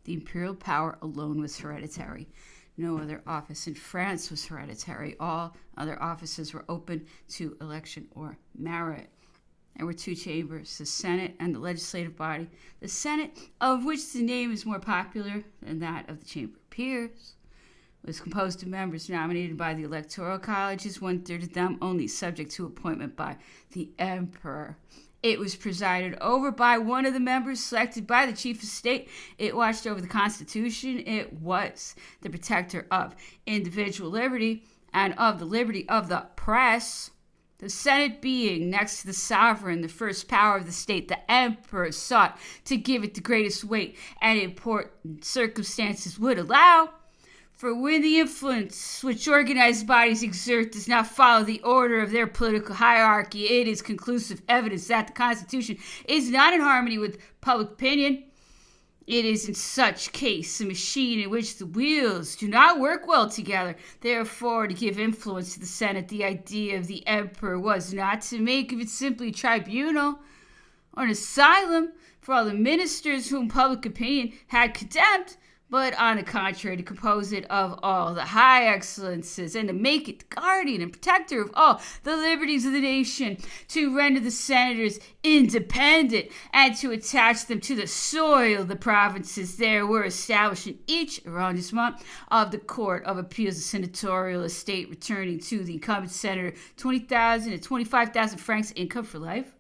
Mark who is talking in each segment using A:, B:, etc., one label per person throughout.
A: The imperial power alone was hereditary. No other office in France was hereditary. All other offices were open to election or merit. There were two chambers, the Senate and the legislative body. The Senate, of which the name is more popular than that of the Chamber of Peers, was composed of members nominated by the electoral colleges, one-third of them only subject to appointment by the emperor. It was presided over by one of the members selected by the chief of state. It watched over the Constitution. It was the protector of individual liberty and of the liberty of the press. The Senate being, next to the sovereign, the first power of the state, the emperor sought to give it the greatest weight and important circumstances would allow. For when the influence which organized bodies exert does not follow the order of their political hierarchy, it is conclusive evidence that the Constitution is not in harmony with public opinion. It is in such case a machine in which the wheels do not work well together. Therefore, to give influence to the Senate, the idea of the emperor was not to make of it simply a tribunal or an asylum for all the ministers whom public opinion had condemned, but on the contrary, to compose it of all the high excellences and to make it the guardian and protector of all the liberties of the nation, to render the senators independent and to attach them to the soil of the provinces. There were established in each arrondissement of the Court of Appeals a senatorial estate returning to the incumbent senator 20,000 and 25,000 francs income for life.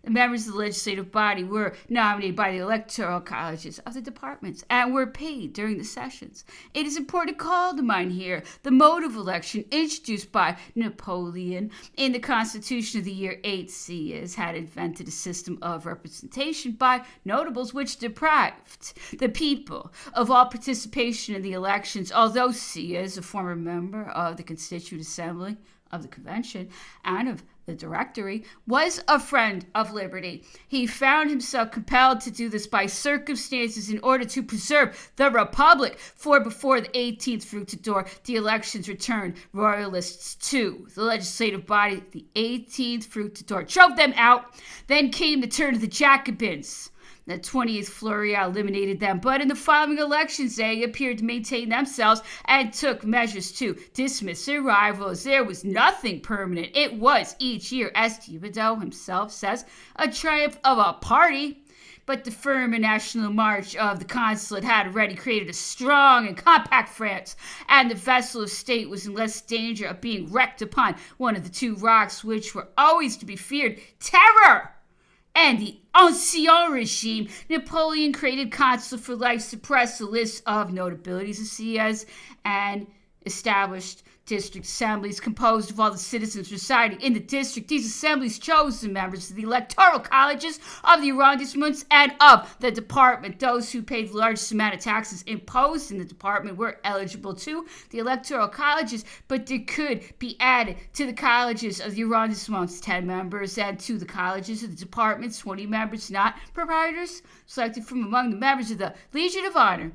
A: The members of the legislative body were nominated by the electoral colleges of the departments and were paid during the sessions. It is important to call to mind here the mode of election introduced by Napoleon in the Constitution of the year 8 Sieyès had invented a system of representation by notables which deprived the people of all participation in the elections, although Sieyès, a former member of the Constituent Assembly of the Convention and of the Directory, was a friend of liberty. He found himself compelled to do this by circumstances in order to preserve the Republic, for before the 18th Fructidor, the elections returned royalists to the legislative body. The 18th Fructidor drove them out. Then came the turn of the Jacobins. The 20th Floreal eliminated them, but in the following elections they appeared to maintain themselves and took measures to dismiss their rivals. There was nothing permanent. It was each year, as Thibodeau himself says, a triumph of a party. But the firm and national march of the consulate had already created a strong and compact France, and the vessel of state was in less danger of being wrecked upon one of the two rocks which were always to be feared, terror and the Ancien regime. Napoleon created consul for life, suppressed the list of notabilities of Sieyès, and established district assemblies composed of all the citizens residing in the district. These assemblies chose the members of the electoral colleges of the arrondissements and of the department. Those who paid the largest amount of taxes imposed in the department were eligible to the electoral colleges, but there could be added to the colleges of the arrondissements 10 members, and to the colleges of the departments 20 members, not proprietors, selected from among the members of the Legion of Honor,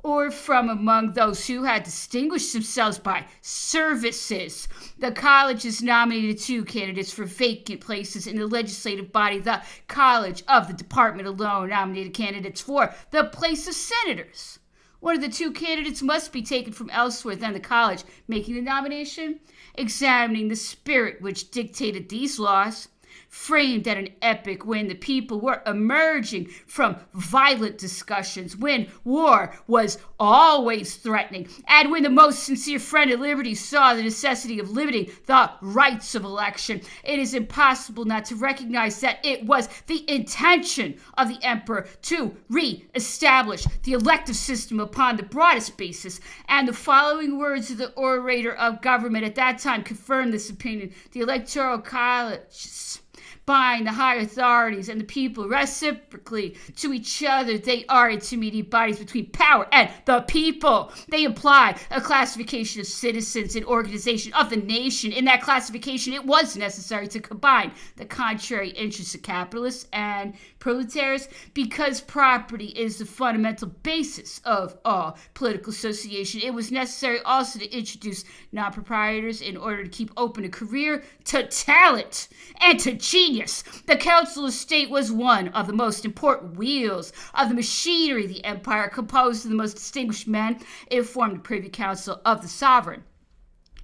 A: or from among those who had distinguished themselves by services. The colleges nominated 2 candidates for vacant places in the legislative body. The college of the department alone nominated candidates for the place of senators. One of the 2 candidates must be taken from elsewhere than the college making the nomination. Examining the spirit which dictated these laws, framed at an epoch when the people were emerging from violent discussions, when war was always threatening, and when the most sincere friend of liberty saw the necessity of limiting the rights of election, it is impossible not to recognize that it was the intention of the emperor to re-establish the elective system upon the broadest basis, and the following words of the orator of government at that time confirmed this opinion. The electoral colleges bind the high authorities and the people reciprocally to each other. They are intermediate bodies between power and the people. They imply a classification of citizens and organization of the nation. In that classification, it was necessary to combine the contrary interests of capitalists and proletariats, because property is the fundamental basis of all political association. It was necessary also to introduce non-proprietors in order to keep open a career to talent and to genius. genius. The Council of State was one of the most important wheels of the machinery of the empire, composed of the most distinguished men. It formed the Privy Council of the sovereign.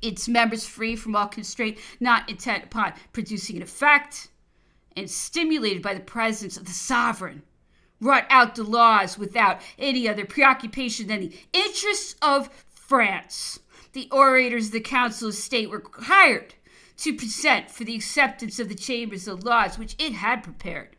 A: Its members free from all constraint, not intent upon producing an effect, and stimulated by the presence of the sovereign, wrought out the laws without any other preoccupation than the interests of France. The orators of the Council of State were hired to present for the acceptance of the chambers the laws which it had prepared.